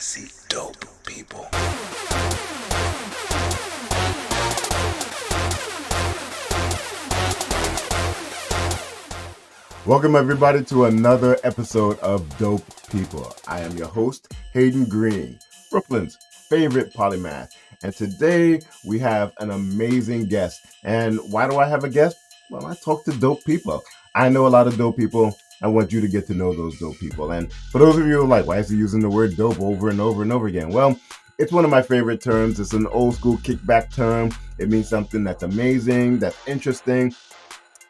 see dope people. Welcome everybody to another episode of Dope People. I am your host, Hayden Green, Brooklyn's favorite polymath. And today we have an amazing guest. And why do I have a guest? Well, I talk to dope people. I know a lot of dope people. I want you to get to know those dope people. And for those of you who are like, why is he using the word dope over and over and over again? Well, it's one of my favorite terms. It's an old school kickback term. It means something that's amazing, that's interesting.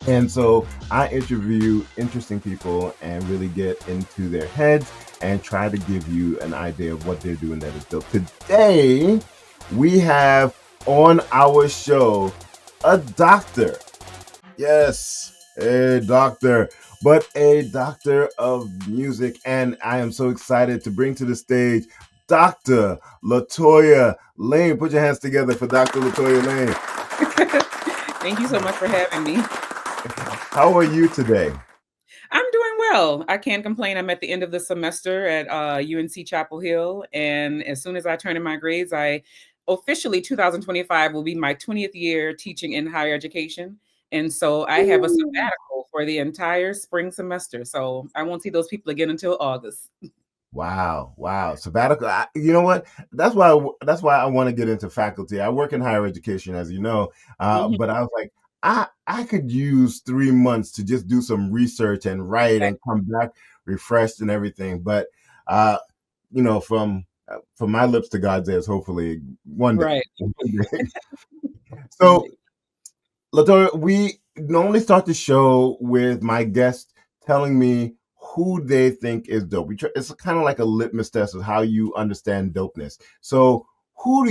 And so I interview interesting people and really get into their heads and try to give you an idea of what they're doing that is dope. Today, we have on our show a doctor. Yes, a doctor, but a doctor of music. And I am so excited to bring to the stage Dr. LaToya Lain. Put your hands together for Dr. LaToya Lain. Thank you so much for having me. How are you today? I'm doing well. I can't complain. I'm at the end of the semester at UNC Chapel Hill. And as soon as I turn in my grades, I officially 2025 will be my 20th year teaching in higher education. And so I have a sabbatical for the entire spring semester. So I won't see those people again until August. Wow. Sabbatical. You know what? That's why I want to get into faculty. I work in higher education, as you know, Mhm. but I was like, I could use 3 months to just do some research and write and come back refreshed and everything. But uh, from my lips to God's ears, hopefully one day. Right. So, LaToya, we normally start the show with my guest telling me who they think is dope. It's kind of like a litmus test of how you understand dopeness. So, who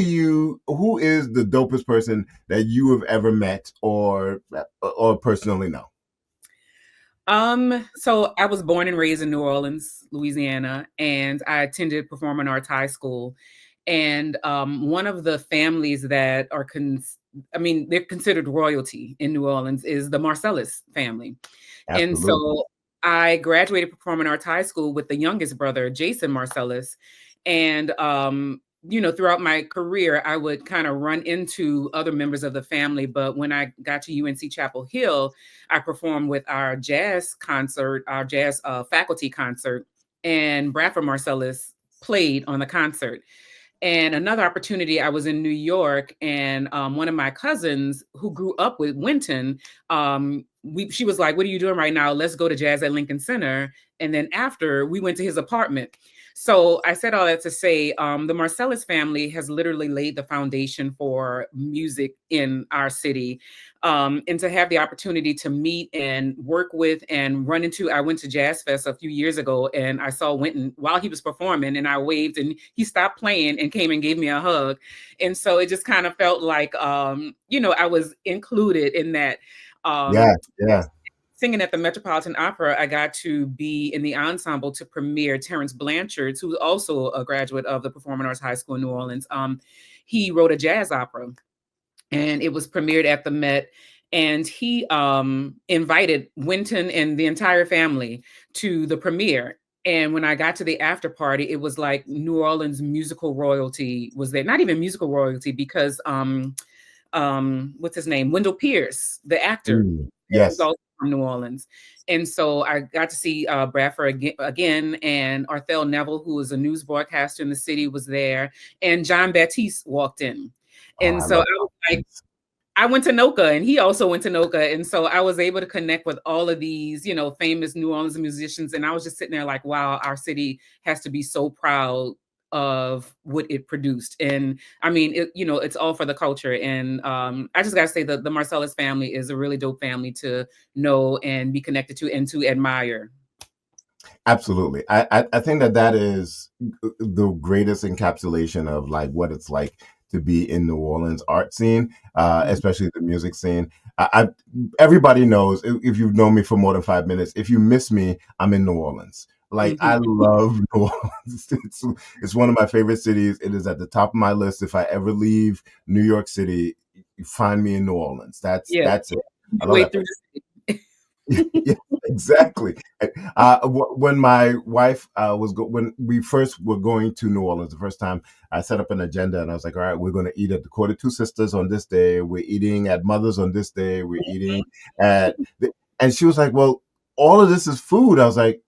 is the dopest person that you have ever met or personally know? So I was born and raised in New Orleans, Louisiana, and I attended Performing Arts High School. And one of the families that are they're considered royalty in New Orleans is the Marcellus family. And Absolutely. so I graduated Performing Arts High School with the youngest brother, Jason Marcellus. And throughout my career, I would kind of run into other members of the family. But when I got to UNC Chapel Hill, I performed with our jazz concert, our jazz faculty concert, and Bradford Marcellus played on the concert. And another opportunity, I was in New York, and one of my cousins who grew up with Winton, she was like, "What are you doing right now? Let's go to jazz at Lincoln Center." And then after, we went to his apartment. So I said all that to say, the Marcellus family has literally laid the foundation for music in our city. And to have the opportunity to meet and work with and run into, I went to Jazz Fest a few years ago and I saw Winton while he was performing and I waved and he stopped playing and came and gave me a hug. And so it just kind of felt like, I was included in that. Yeah, Um, yeah. Singing at the Metropolitan Opera, I got to be in the ensemble to premiere Terrence Blanchard's, who's also a graduate of the Performing Arts High School in New Orleans. He wrote a jazz opera, and it was premiered at the Met. And he invited Winton and the entire family to the premiere. And when I got to the after party, it was like New Orleans musical royalty was there. Not even musical royalty, because what's his name? Wendell Pierce, the actor, is Yes. also from New Orleans. And so I got to see Bradford again, and Arthel Neville, who was a news broadcaster in the city, was there, and John Baptiste walked in. Oh, And I so love I was like, that. I went to Noka and he also went to Noka. And so I was able to connect with all of these, famous New Orleans musicians. And I was just sitting there like, wow, our city has to be so proud of what it produced. And I mean, it's all for the culture. And I just got to say that the Marcellus family is a really dope family to know and be connected to and to admire. Absolutely. I think that is the greatest encapsulation of like what it's like to be in New Orleans art scene, Mhm. especially the music scene. I everybody knows if you've known me for more than 5 minutes, if you miss me, I'm in New Orleans. Like I Mhm. love New Orleans. It's one of my favorite cities. It is at the top of my list. If I ever leave New York City, you find me in New Orleans. That's Yeah. that's it. I Your love way that through place. the city. Yeah, exactly. When my wife when we first were going to New Orleans, the first time I set up an agenda and I was like, all right, we're going to eat at the Quarter Two Sisters on this day. We're eating at Mother's on this day. We're eating at, and she was like, well, all of this is food. I was like,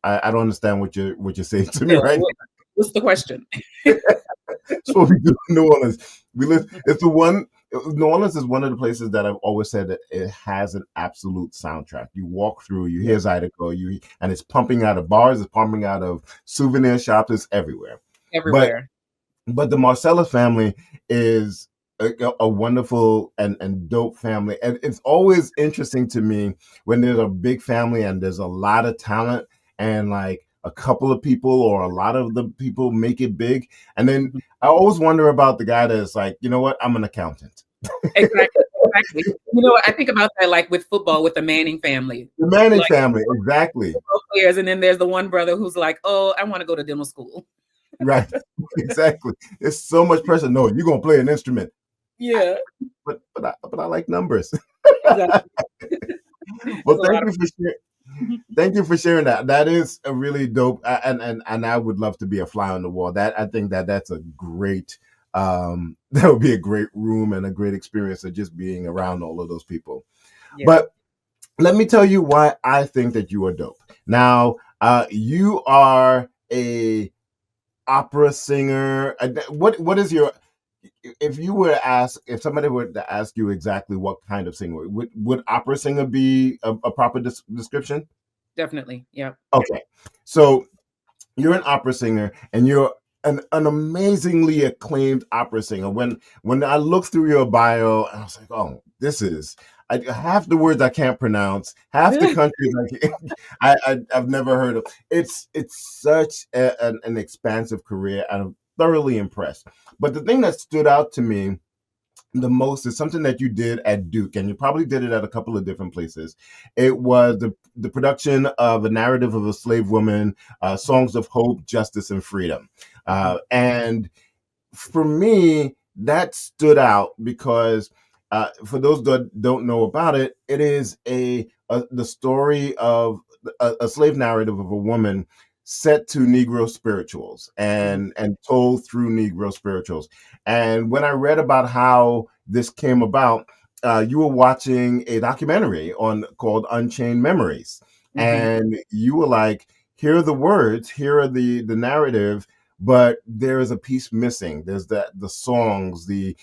I don't understand what you're saying to me Yeah, right what's the question? now. That's what we do in New Orleans. We live. It's the one. New Orleans is one of the places that I've always said that it has an absolute soundtrack. You walk through, you Yeah, hear Zydeco, and it's pumping out of bars, it's pumping out of souvenir shops, it's everywhere. But everywhere. the Marcellus family is a wonderful and dope family, and it's always interesting to me when there's a big family and there's a lot of talent, and like a couple of people or a lot of the people make it big, and then Mhm. I always wonder about the guy that's like, you know what, I'm an accountant. Exactly, exactly. You know, I think about that, like, with football, with the Manning family. The Manning Like, family, exactly. football players, and then there's the one brother who's like, "Oh, I wanna go to dental school." Right. Exactly. There's so much pressure. No, you're gonna play an instrument. I, Yeah, but I like numbers. exactly. Well, There's a lot of thank you for sharing that. That is a really dope, and I would love to be a fly on the wall. That I think that's a great, that would be a great room and a great experience of just being around all of those people. Yeah. But let me tell you why I think that you are dope. Now, you are a opera singer. What is your, if you were to ask, if somebody were to ask you exactly what kind of singer, would opera singer be a proper description? Definitely, yeah. Okay, so you're an opera singer and you're an amazingly acclaimed opera singer. When I looked through your bio, I was like, oh, this is, half the words I can't pronounce, half the countries I've never heard of. It's such an expansive career, and I'm thoroughly impressed. But the thing that stood out to me the most is something that you did at Duke, and you probably did it at a couple of different places. It was the production of a narrative of a slave woman, songs of hope, justice, and freedom. Mhm, And for me, that stood out because for those that don't know about it, it is the story of a slave narrative of a woman set to Negro spirituals mhm, and told through Negro spirituals. And when I read about how this came about, you were watching a documentary on called Unchained Memories, mhm. and you were like, "Here are the words, here are the narrative, but there is a piece missing. There's the songs, the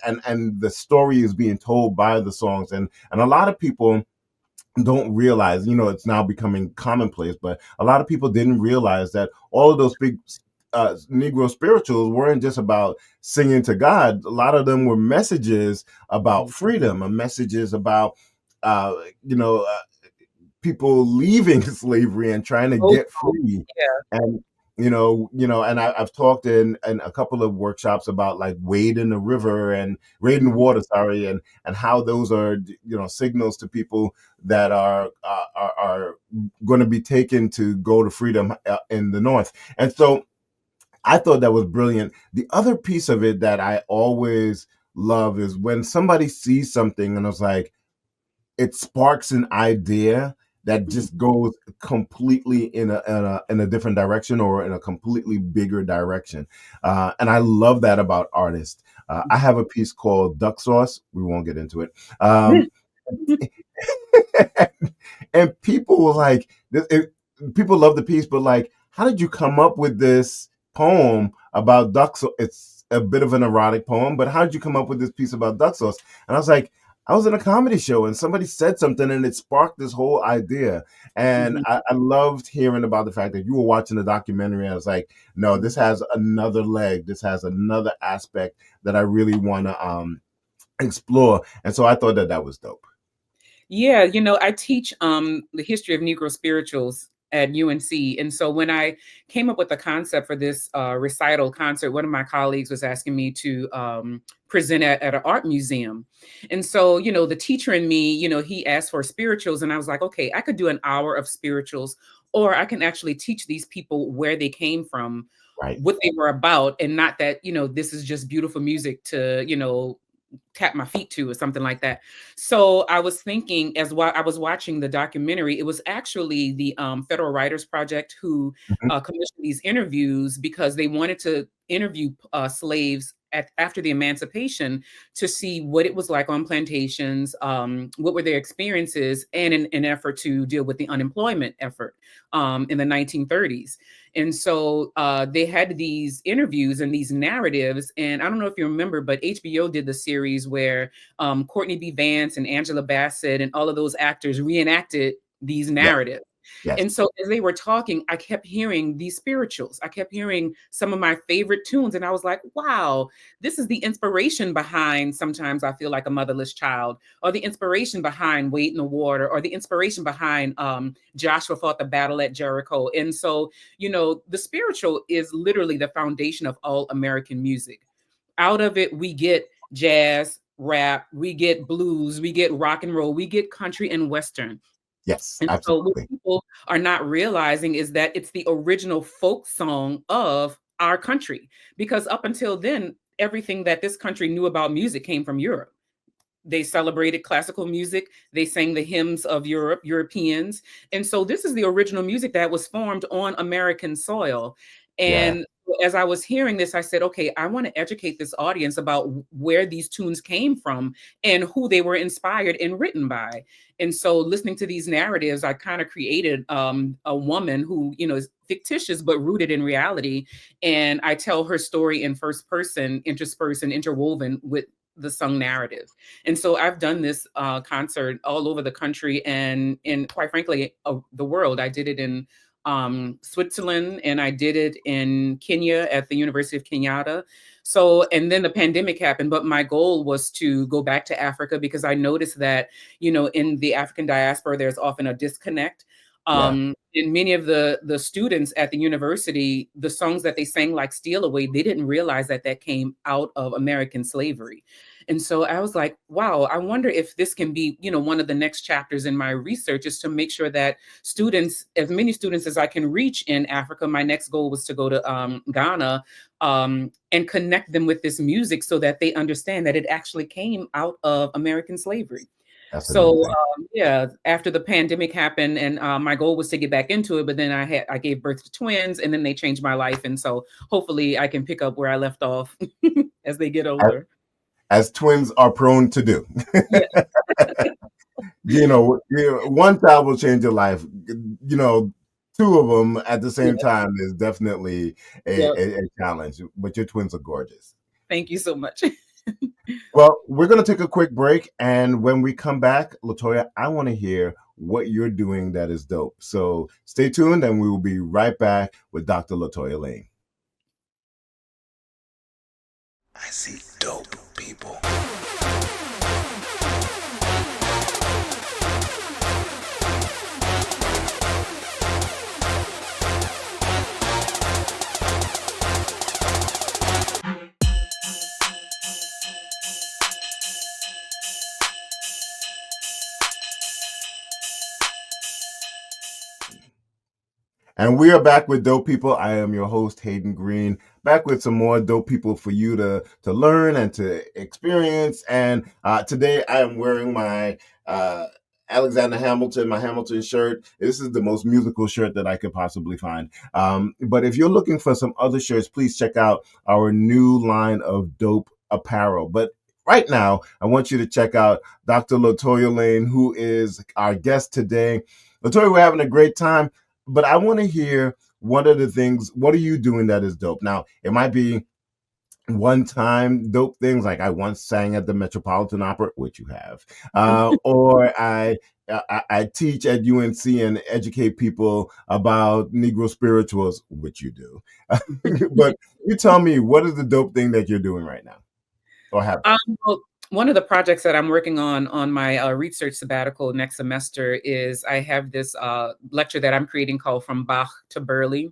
and the story is being told by the songs, and a lot of people don't realize, it's now becoming commonplace, but a lot of people didn't realize that all of those big Negro spirituals weren't just about singing to God. A lot of them were messages about Mhm. freedom and messages about, uh, you know, uh, people leaving slavery and trying to Old get school. free. Yeah. And and I've talked in a couple of workshops about like wade in the river and wade in the Mhm, water, sorry, and how those are signals to people that are going to be taken to go to freedom in the north. And so I thought that was brilliant. The other piece of it that I always love is when somebody sees something and it's like, it sparks an idea that mhm, just goes completely in a different direction or in a completely bigger direction. And I love that about artists. I mhm. have a piece called Duck Sauce. We won't get into it. And people were like, people love the piece, but like, how did you come up with this poem about duck sauce? It's a bit of an erotic poem, but how did you come up with this piece about duck sauce? And I was like, I was in a comedy show and somebody said something and it sparked this whole idea. And Mhm, I loved hearing about the fact that you were watching the documentary. And I was like, no, mhm. this has another leg. This has another aspect that I really want to explore. And so I thought that that was dope. Yeah, I teach the history of Negro spirituals at UNC. And so when I came up with the concept for this recital concert, one of my colleagues was asking me to present at an art museum. And so, the teacher in me, he asked for spirituals. And I was like, okay, I could do an hour of spirituals, or I can actually teach these people where they came from, Right. what they were about, and not that, this is just beautiful music to, tap my feet to or something like that. So I was thinking as while I was watching the documentary, it was actually the Federal Writers Project who Mhm. commissioned these interviews because they wanted to interview slaves after the emancipation to see what it was like on plantations, what were their experiences, and an effort to deal with the unemployment effort in the 1930s. And so they had these interviews and these narratives. And I don't know if you remember, but HBO did the series where Courtney B. Vance and Angela Bassett and all of those actors reenacted these Yes, narratives. yes, And so as they were talking, I kept hearing these spirituals. I kept hearing some of my favorite tunes. And I was like, wow, this is the inspiration behind Sometimes I Feel Like a Motherless Child, or the inspiration behind Wade in the Water, or the inspiration behind Joshua Fought the Battle at Jericho. And so, the spiritual is literally the foundation of all American music. Out of it, we get jazz, rap, we get blues, we get rock and roll, we get country and Western. yes, And so what absolutely. people are not realizing is that it's the original folk song of our country. Because up until then, everything that this country knew about music came from Europe. They celebrated classical music. They sang the hymns of Europe, Europeans. And so this is the original music that was formed on American soil. Yeah, And as I was hearing this, I said, okay, I want to educate this audience about where these tunes came from and who they were inspired and written by. And so listening to these narratives, I kind of created a woman who, is fictitious but rooted in reality. And I tell her story in first person, interspersed and interwoven with the sung narrative. And so I've done this concert all over the country and quite frankly, the world. I did it in Switzerland, and I did it in Kenya at the University of Kenyatta. So, and then the pandemic happened, but my goal was to go back to Africa because I noticed that, in the African diaspora, there's often a disconnect. yeah, And many of the students at the university, the songs that they sang like Steal Away, they didn't realize that that came out of American slavery. And so I was like, wow, I wonder if this can be, one of the next chapters in my research is to make sure that students, as many students as I can reach in Africa. My next goal was to go to Ghana and connect them with this music so that they understand that it actually came out of American slavery. that's So amazing. yeah, after the pandemic happened, and my goal was to get back into it, but then I gave birth to twins, and then they changed my life, and so hopefully I can pick up where I left off as they get As, older. as twins are prone to do. Yeah, One child will change your life. You know, two of them at the same yeah, time is definitely yeah. a challenge. But your twins are gorgeous. Thank you so much. Well, we're going to take a quick break. And when we come back, LaToya, I want to hear what you're doing that is dope. So stay tuned and we will be right back with Dr. LaToya Lain. I see dope people. And we are back with Dope People. I am your host, Hayden Green, back with some more dope people for you to learn and to experience. And today I am wearing my Alexander Hamilton, my Hamilton shirt. This is the most musical shirt that I could possibly find. But if you're looking for some other shirts, please check out our new line of dope apparel. But right now, I want you to check out Dr. LaToya Lain, who is our guest today. LaToya, we're having a great time. But I want to hear what are the things, what are you doing that is dope? Now, it might be one time dope things like I once sang at the Metropolitan Opera, which you have, or I teach at UNC and educate people about Negro spirituals, which you do. But you tell me, what is the dope thing that you're doing right now or have done? Well, one of the projects that I'm working on my research sabbatical next semester is I have this lecture that I'm creating called From Bach to Burley.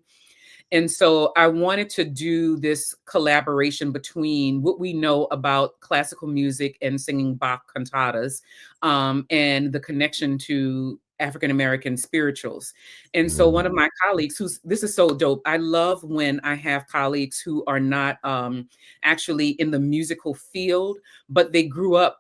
And so I wanted to do this collaboration between what we know about classical music and singing Bach cantatas, and the connection to African American spirituals. And so one of my colleagues this is so dope. I love when I have colleagues who are not actually in the musical field, but they grew up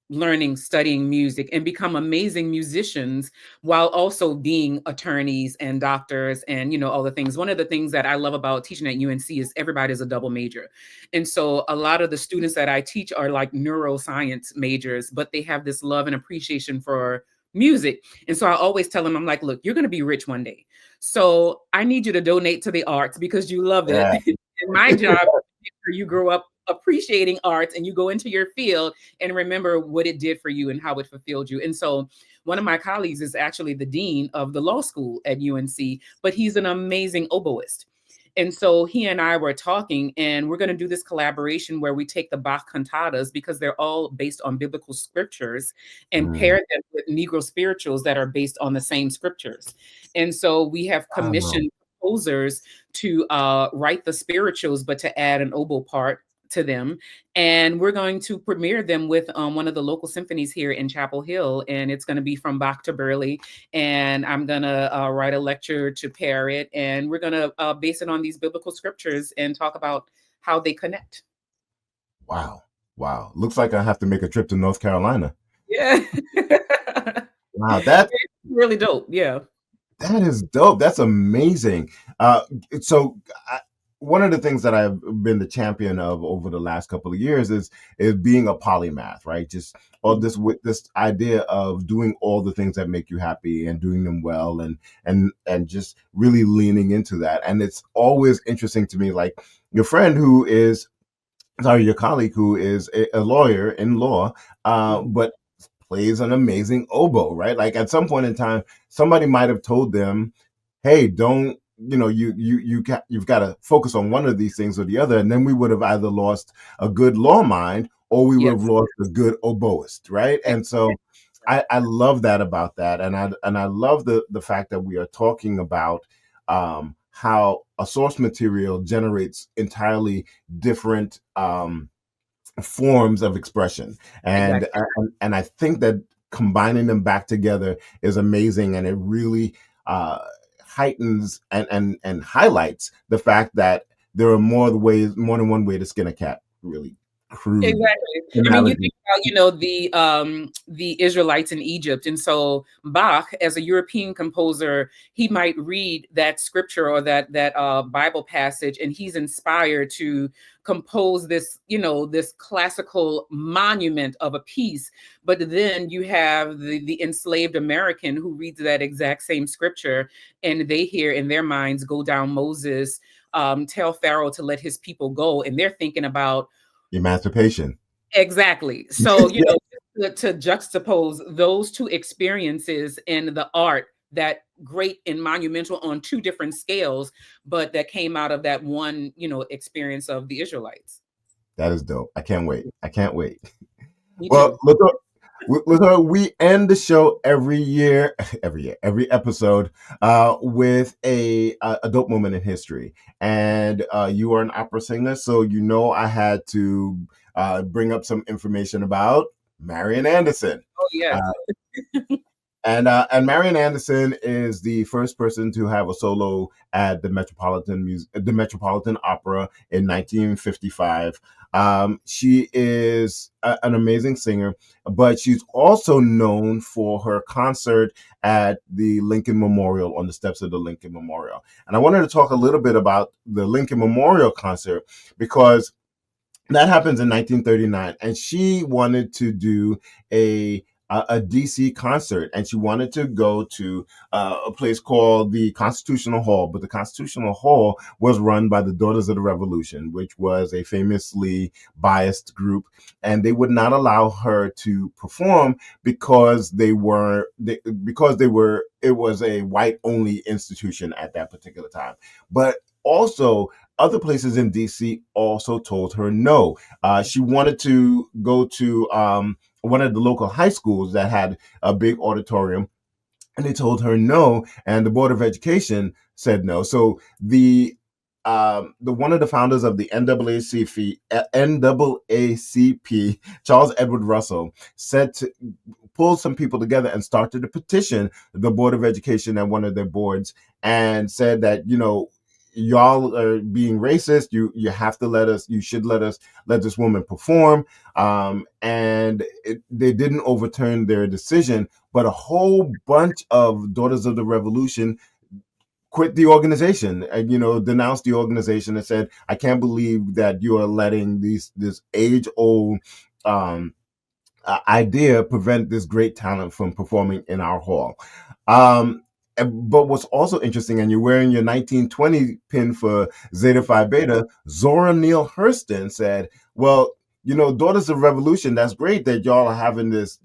learning, studying music and become amazing musicians while also being attorneys and doctors and, all the things. One of the things that I love about teaching at UNC is everybody's a double major. And so a lot of the students that I teach are like neuroscience majors, but they have this love and appreciation for music. And so I always tell them, I'm like, look, you're going to be rich one day. So I need you to donate to the arts because you love it. Yeah. And my job is for you grow up appreciating arts and you go into your field and remember what it did for you and how it fulfilled you. And so one of my colleagues is actually the dean of the law school at UNC, but he's an amazing oboist. And so he and I were talking, and we're going to do this collaboration where we take the Bach cantatas because they're all based on biblical scriptures and pair them with Negro spirituals that are based on the same scriptures. And so we have commissioned composers to write the spirituals, but to add an oboe part to them. And we're going to premiere them with one of the local symphonies here in Chapel Hill. And it's going to be from Bach to Burley. And I'm going to write a lecture to pair it. And we're going to base it on these biblical scriptures and talk about how they connect. Wow. Wow. Looks like I have to make a trip to North Carolina. Yeah. Wow. That's really dope. Yeah. That is dope. That's amazing. So one of the things that I've been the champion of over the last couple of years is being a polymath, right? Just all this with this idea of doing all the things that make you happy and doing them well and just really leaning into that. And it's always interesting to me, like your colleague who is a lawyer in law, but plays an amazing oboe, right? Like at some point in time, somebody might have told them, "Hey, don't you've got to focus on one of these things or the other," and then we would have either lost a good law mind or we would have lost a good oboist, right? And so I love that about that, and I love the fact that we are talking about how a source material generates entirely different forms of expression, and Exactly. and I think that combining them back together is amazing, and it really heightens and highlights the fact that there are more than one way to skin a cat. Really crude Exactly. I mean, you think about, the Israelites in Egypt. And so Bach, as a European composer, he might read that scripture or that Bible passage, and he's inspired to compose this, this classical monument of a piece. But then you have the enslaved American who reads that exact same scripture, and they hear in their minds, "Go down, Moses, tell Pharaoh to let his people go." And they're thinking about emancipation. Exactly. So, to juxtapose those two experiences in the art, that great and monumental on two different scales, but that came out of that one, experience of the Israelites. That is dope. I can't wait. Me Well, too. look, we end the show every episode with a dope moment in history. And you are an opera singer, so I had to bring up some information about Marian Anderson. Oh, yes. And Marian Anderson is the first person to have a solo at the Metropolitan Opera in 1955. She is an amazing singer, but she's also known for her concert at the Lincoln Memorial, on the steps of the Lincoln Memorial. And I wanted to talk a little bit about the Lincoln Memorial concert because that happens in 1939, and she wanted to do a DC concert, and she wanted to go to a place called the Constitutional Hall. But the Constitutional Hall was run by the Daughters of the Revolution, which was a famously biased group, and they would not allow her to perform because it was a white only institution at that particular time. But also, other places in DC also told her no. She wanted to go to one of the local high schools that had a big auditorium, and they told her no, and the Board of Education said no. So the one of the founders of the NAACP, Charles Edward Russell, pulled some people together and started to petition the Board of Education at one of their boards and said that, y'all are being racist. You have to you should let this woman perform. And they didn't overturn their decision, but a whole bunch of Daughters of the Revolution quit the organization and denounced the organization and said, I can't believe that you are letting this age old idea prevent this great talent from performing in our hall. But what's also interesting, and you're wearing your 1920 pin for Zeta Phi Beta, Zora Neale Hurston said, well, Daughters of Revolution, that's great that y'all are having this,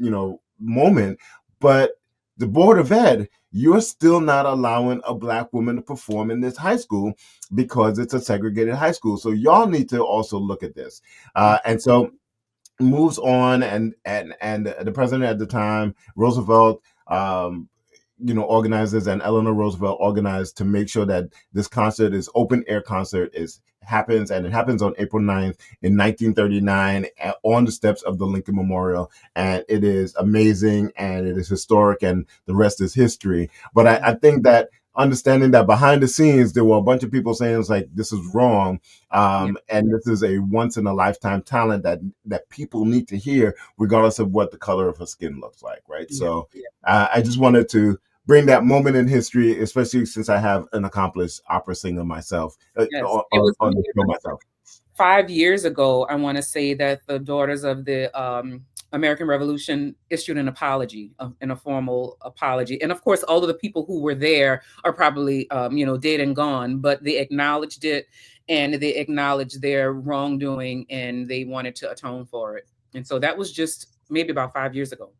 moment, but the Board of Ed, you're still not allowing a Black woman to perform in this high school because it's a segregated high school. So y'all need to also look at this. And so moves on, and the president at the time, Roosevelt, organizers, and Eleanor Roosevelt organized to make sure that this concert, is open air concert, happens, and it happens on April 9th in 1939 on the steps of the Lincoln Memorial. And it is amazing, and it is historic, and the rest is history. But I think that understanding that behind the scenes, there were a bunch of people saying it's like, this is wrong. And this is a once in a lifetime talent that people need to hear, regardless of what the color of her skin looks like. Right. Yeah. So I just wanted to bring that moment in history, especially since I have an accomplished opera singer myself. It was on the show myself. 5 years ago, I want to say that the Daughters of the American Revolution issued an apology, a formal apology. And of course, all of the people who were there are probably, dead and gone, but they acknowledged it, and they acknowledged their wrongdoing, and they wanted to atone for it. And so that was just maybe about 5 years ago.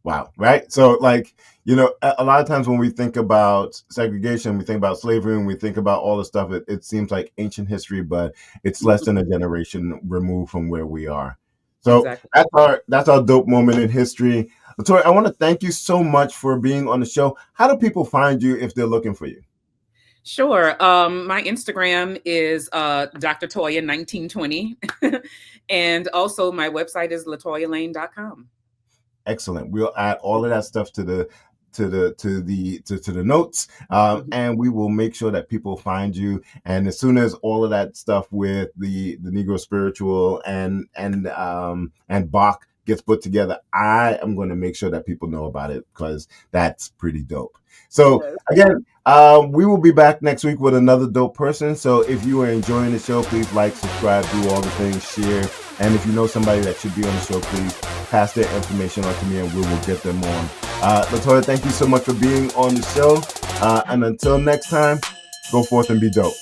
Wow. Right. So a lot of times when we think about segregation, we think about slavery, and we think about all the stuff, it seems like ancient history, but it's less than a generation removed from where we are. So exactly. That's our dope moment in history. LaToya, I want to thank you so much for being on the show. How do people find you if they're looking for you? Sure. My Instagram is Dr. Toya 1920. And also my website is LaToyaLain.com. Excellent. We'll add all of that stuff to the notes, and we will make sure that people find you. And as soon as all of that stuff with the Negro spiritual and Bach gets put together, I am going to make sure that people know about it, because that's pretty dope. So again, we will be back next week with another dope person. So if you are enjoying the show, please like, subscribe, do all the things, share. And if you know somebody that should be on the show, please pass their information on to me, and we will get them on. LaToya, thank you so much for being on the show. And until next time, go forth and be dope.